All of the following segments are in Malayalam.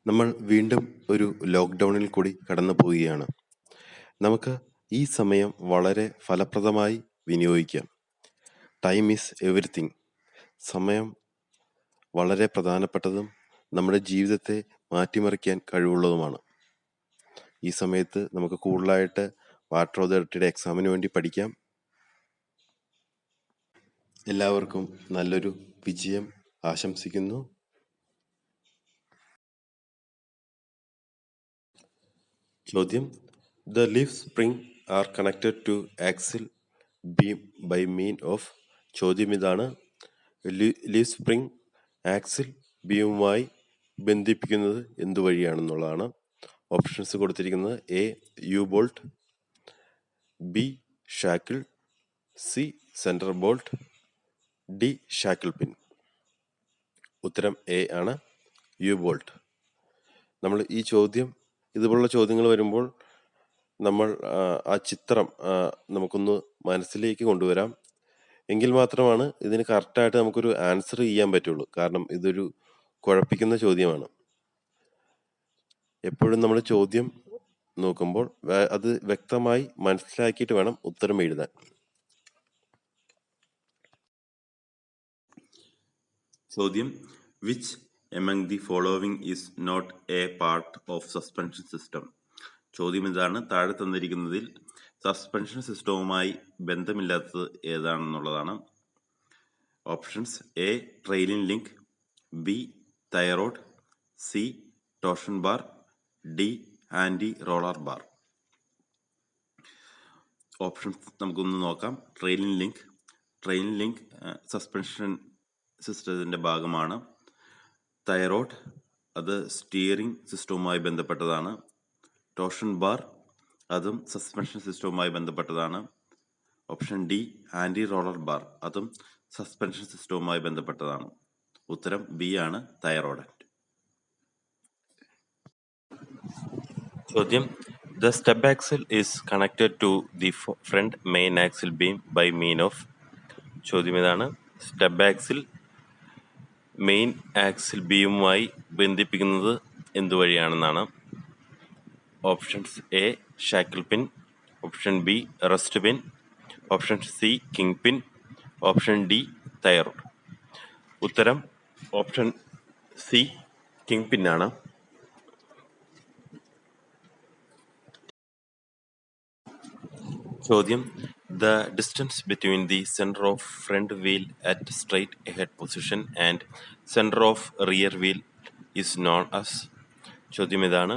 നമ്മൾ വീണ്ടും ഒരു ലോക്ക്ഡൗണിൽ കൂടി കടന്നു പോവുകയാണ്. നമുക്ക് ഈ സമയം വളരെ ഫലപ്രദമായി വിനിയോഗിക്കാം. Time is everything. സമയം വളരെ പ്രധാനപ്പെട്ടതും നമ്മുടെ ജീവിതത്തെ മാറ്റിമറിക്കാൻ കഴിവുള്ളതുമാണ്. ഈ സമയത്ത് നമുക്ക് കൂടുതലായിട്ട് വാട്ടർ അതോറിറ്റിയുടെ എക്സാമിന് വേണ്ടി പഠിക്കാം. എല്ലാവർക്കും നല്ലൊരു വിജയം ആശംസിക്കുന്നു. ചോദ്യം: The leaf spring are connected to axial beam by mean of. ചോദ്യം ഇതാണ്: ലീഫ് സ്പ്രിംഗ് ആക്സിൽ ബീമുമായി ബന്ധിപ്പിക്കുന്നത് എന്തുവഴിയാണെന്നുള്ളതാണ്. ഓപ്ഷൻസ് കൊടുത്തിരിക്കുന്നത്: A U bolt, B shackle, C central bolt, D shackle pin. ഉത്തരം എ ആണ്, യു ബോൾട്ട്. നമ്മൾ ഈ ചോദ്യം, ഇതുപോലുള്ള ചോദ്യങ്ങൾ വരുമ്പോൾ നമ്മൾ ആ ചിത്രം നമുക്കൊന്ന് മനസ്സിലേക്ക് കൊണ്ടുവരാം. എങ്കിൽ മാത്രമാണ് ഇതിന് കറക്റ്റായിട്ട് നമുക്കൊരു ആൻസർ ചെയ്യാൻ പറ്റുള്ളൂ. കാരണം ഇതൊരു കുഴപ്പിക്കുന്ന ചോദ്യമാണ്. എപ്പോഴും നമ്മൾ ചോദ്യം നോക്കുമ്പോൾ അത് വ്യക്തമായി മനസ്സിലാക്കിയിട്ട് വേണം ഉത്തരം എഴുതാൻ. ചോദ്യം: which among the following is not a part of suspension system. ചോദ്യം ഇതാണ്: താഴെ തന്നിരിക്കുന്നതിൽ സസ്പെൻഷൻ സിസ്റ്റവുമായി ബന്ധമില്ലാത്തത് ഏതാണെന്നുള്ളതാണ്. Options: A trailing link, B thyroid, C torsion bar, D anti roller bar. Options നമുക്കൊന്ന് നോക്കാം. ട്രെയിലിംഗ് ലിങ്ക് സസ്പെൻഷൻ സിസ്റ്റത്തിന്റെ ഭാഗമാണ്. തൈറോയ്ഡ് അത് സ്റ്റിയറിംഗ് സിസ്റ്റവുമായി ബന്ധപ്പെട്ടതാണ്. ടോർഷൻ ബാർ അതും സസ്പെൻഷൻ സിസ്റ്റവുമായി ബന്ധപ്പെട്ടതാണ്. Option D anti roller bar അതും സസ്പെൻഷൻ സിസ്റ്റവുമായി ബന്ധപ്പെട്ടതാണ്. ഉത്തരം ബി ആണ്, തൈറോയ്ഡ്. ചോദ്യം: The step axle is connected to the front main axle beam by mean of. ചോദ്യം ഇതാണ്: സ്റ്റെപ്പ് ആക്സിൽ മെയിൻ ആക്സിൽ ബീമുമായി ബന്ധിപ്പിക്കുന്നത് എന്തുവഴിയാണെന്നാണ്. Options: A shackle pin, option B rust pin, option C king pin, option D thyroid. ഉത്തരം ഓപ്ഷൻ സി കിങ് പിൻ ആണ്. ചോദ്യം: The distance between the center of front wheel at straight ahead position and center of rear wheel is known as. ചോദ്യം ഇതാണ്: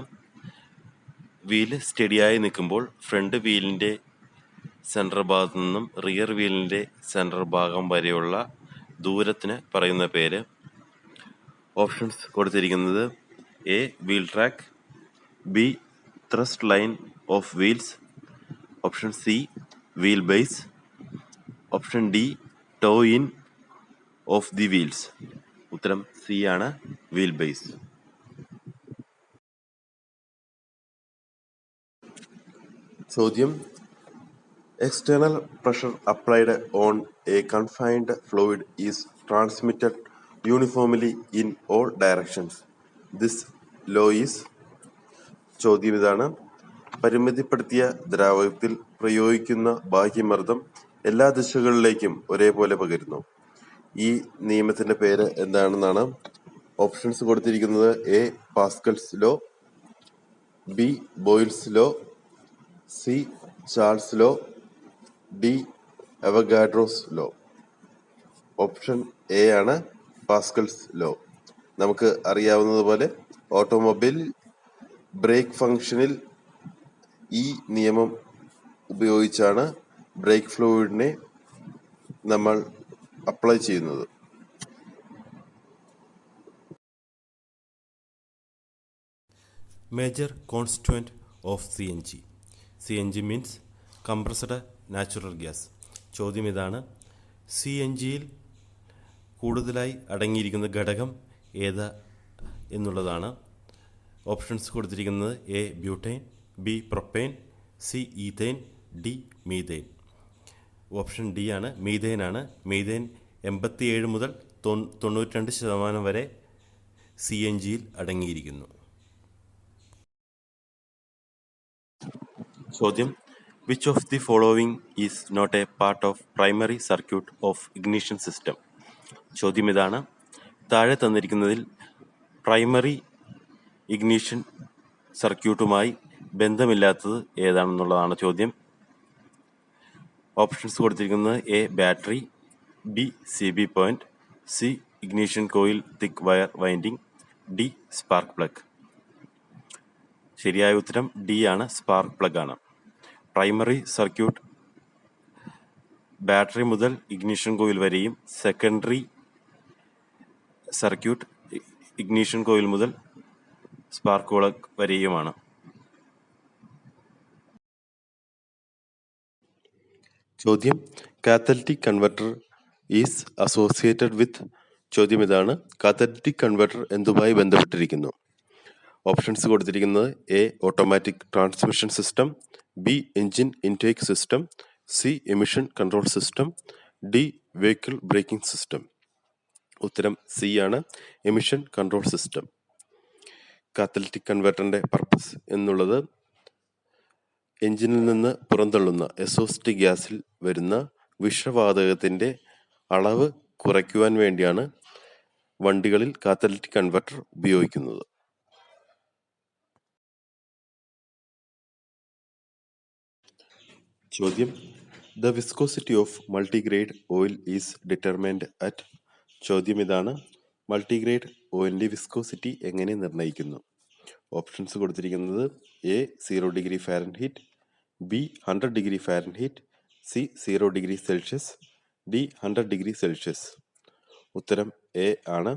വീല് സ്റ്റഡിയായി നിൽക്കുമ്പോൾ ഫ്രണ്ട് വീലിൻ്റെ സെൻട്രൽ ഭാഗത്തു നിന്നും റിയർ വീലിൻ്റെ സെൻട്രൽ ഭാഗം വരെയുള്ള ദൂരത്തിന് പറയുന്ന പേര്. ഓപ്ഷൻസ് കൊടുത്തിരിക്കുന്നത്: A wheel track, B thrust line of wheels, option C wheel base, option D toe in of the wheels. ഉത്തരം സി ആണ്, വീൽ ബേസ്. ചോദ്യം: external pressure applied on a confined fluid is transmitted uniformly in all directions. This law is. ചോദ്യം ഇതാണ്: പരിമിതിപ്പെടുത്തിയ ദ്രാവകത്തിൽ പ്രയോഗിക്കുന്ന ബാഹ്യമർദ്ദം എല്ലാ ദിശകളിലേക്കും ഒരേപോലെ പകരുന്നു. ഈ നിയമത്തിന്റെ പേര് എന്താണെന്നാണ്. ഓപ്ഷൻസ് കൊടുത്തിരിക്കുന്നത്: A Pascal's law, B boils law, C Charles law, D Avogadro's law. Option A ആണ്, പാസ്കൽസ് ലോ. നമുക്ക് അറിയാവുന്നതുപോലെ ഓട്ടോമൊബൈൽ ബ്രേക്ക് ഫംഗ്ഷനിൽ ഈ നിയമം ഉപയോഗിച്ചാണ് ബ്രേക്ക് ഫ്ലൂയിഡിനെ നമ്മൾ അപ്ലൈ ചെയ്യുന്നത്. Major constituent of CNG. CNG means compressed natural gas. ചോദ്യം ഇതാണ്: CNGയിൽ കൂടുതലായി അടങ്ങിയിരിക്കുന്ന ഘടകം ഏതാ എന്നുള്ളതാണ്. ഓപ്ഷൻസ് കൊടുത്തിരിക്കുന്നത്: A butane, B propane, C ethane, D methane. Option D ആണ്, മീഥൈൻ ആണ്. മീഥൈൻ 87 മുതൽ 92% വരെ CNGയിൽ അടങ്ങിയിരിക്കുന്നു. ചോദ്യം: which of the following is not a part of primary circuit of ignition system? ചോദ്യം ഇതാണ്: താഴെ തന്നിരിക്കുന്നതിൽ പ്രൈമറി ഇഗ്നിഷൻ സർക്യൂട്ടുമായി ബന്ധമില്ലാത്തത് ഏതാണെന്നുള്ളതാണ് ചോദ്യം. ഓപ്ഷൻസ് കൊടുത്തിരിക്കുന്നത്: A battery, B CB point, C ignition coil thick wire winding, D spark plug. ശരിയായ ഉത്തരം ഡി ആണ്, സ്പാർക്ക് പ്ലഗ് ആണ്. പ്രൈമറി സർക്യൂട്ട് ബാറ്ററി മുതൽ ഇഗ്നിഷൻ കോയിൽ വരെയും സെക്കൻഡറി സർക്യൂട്ട് ഇഗ്നിഷൻ കോയിൽ മുതൽ സ്പാർക്ക് പ്ലഗ് വരെയുമാണ്. ചോദ്യം: കാത്തലിറ്റിക് കൺവെർട്ടർ ഈസ് അസോസിയേറ്റഡ് വിത്ത്. ചോദ്യം ഇതാണ്: കാത്തലിറ്റിക് കൺവെർട്ടർ എന്തുമായി ബന്ധപ്പെട്ടിരിക്കുന്നു? ഓപ്ഷൻസ് കൊടുത്തിരിക്കുന്നത്: A automatic transmission system, B engine intake system, C emission control system, D vehicle braking system. ഉത്തരം സി ആണ്, എമിഷൻ കൺട്രോൾ സിസ്റ്റം. കാത്തലിറ്റിക് കൺവെർട്ടറിന്റെ പർപ്പസ് എന്നുള്ളത് എഞ്ചിനിൽ നിന്ന് പുറന്തള്ളുന്ന എക്സോസ്റ്റ് ഗ്യാസിൽ വരുന്ന വിഷവാതകത്തിന്റെ അളവ് കുറയ്ക്കുവാൻ വേണ്ടിയാണ് വണ്ടികളിൽ കാത്തലിറ്റിക് കൺവെർട്ടർ ഉപയോഗിക്കുന്നത്. ചോദ്യം: the viscosity of multigrade oil is determined at. ചോദ്യം ഇതാണ്: മൾട്ടിഗ്രേഡ് ഓയിലിന്റെ വിസ്കോസിറ്റി എങ്ങനെ നിർണ്ണയിക്കുന്നു? ഓപ്ഷൻസ് കൊടുത്തിരിക്കുന്നത്: A 0° Fahrenheit, B 100° Fahrenheit, C 0° Celsius, D 100° Celsius. ഉത്തരം എ ആണ്,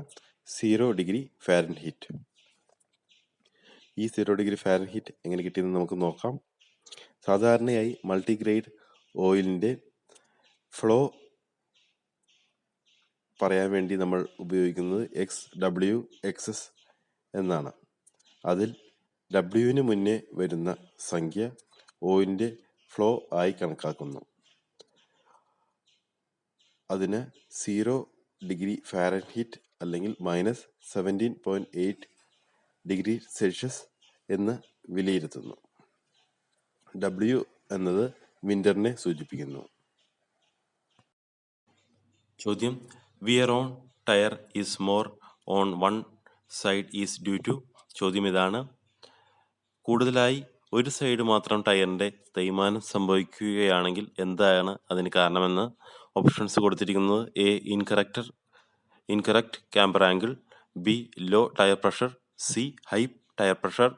0° ഫാരൻഹീറ്റ്. ഈ 0° ഫാരൻഹീറ്റ് എങ്ങനെ കിട്ടിയെന്ന് നമുക്ക് നോക്കാം. സാധാരണയായി മൾട്ടിഗ്രേഡ് ഓയിലിന്റെ ഫ്ലോ പറയാൻ വേണ്ടി നമ്മൾ ഉപയോഗിക്കുന്നത് XWXS എന്നാണ്. അതിൽ ഡബ്ല്യുവിന് മുന്നേ വരുന്ന സംഖ്യ ഓയിലിന്റെ ഫ്ലോ ആയി കണക്കാക്കുന്നു. അതിന് 0° ഫാരൻഹീറ്റ് അല്ലെങ്കിൽ -17.8° സെൽഷ്യസ് എന്ന് വിലയിരുത്തുന്നു. W എന്നത് വിന്ററിനെ സൂചിപ്പിക്കുന്നു. ചോദ്യം: wear on tyre is more on one side is due to. ചോദ്യം ഇതാണ്: കൂടുതലായി ഒരു സൈഡ് മാത്രം ടയറിന്റെ തേയ്മാനം സംഭവിക്കുകയാണെങ്കിൽ എന്താണ് അതിന് കാരണമെന്ന് ഓപ്ഷൻസ് കൊടുത്തിരിക്കുന്നത്: A incorrect camber angle, B low tyre pressure, C high tyre pressure,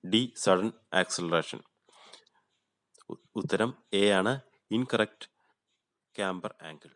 D sudden acceleration. ഉത്തരം എ ആണ്, ഇൻകറക്റ്റ് ക്യാമ്പർ ആംഗിൾ.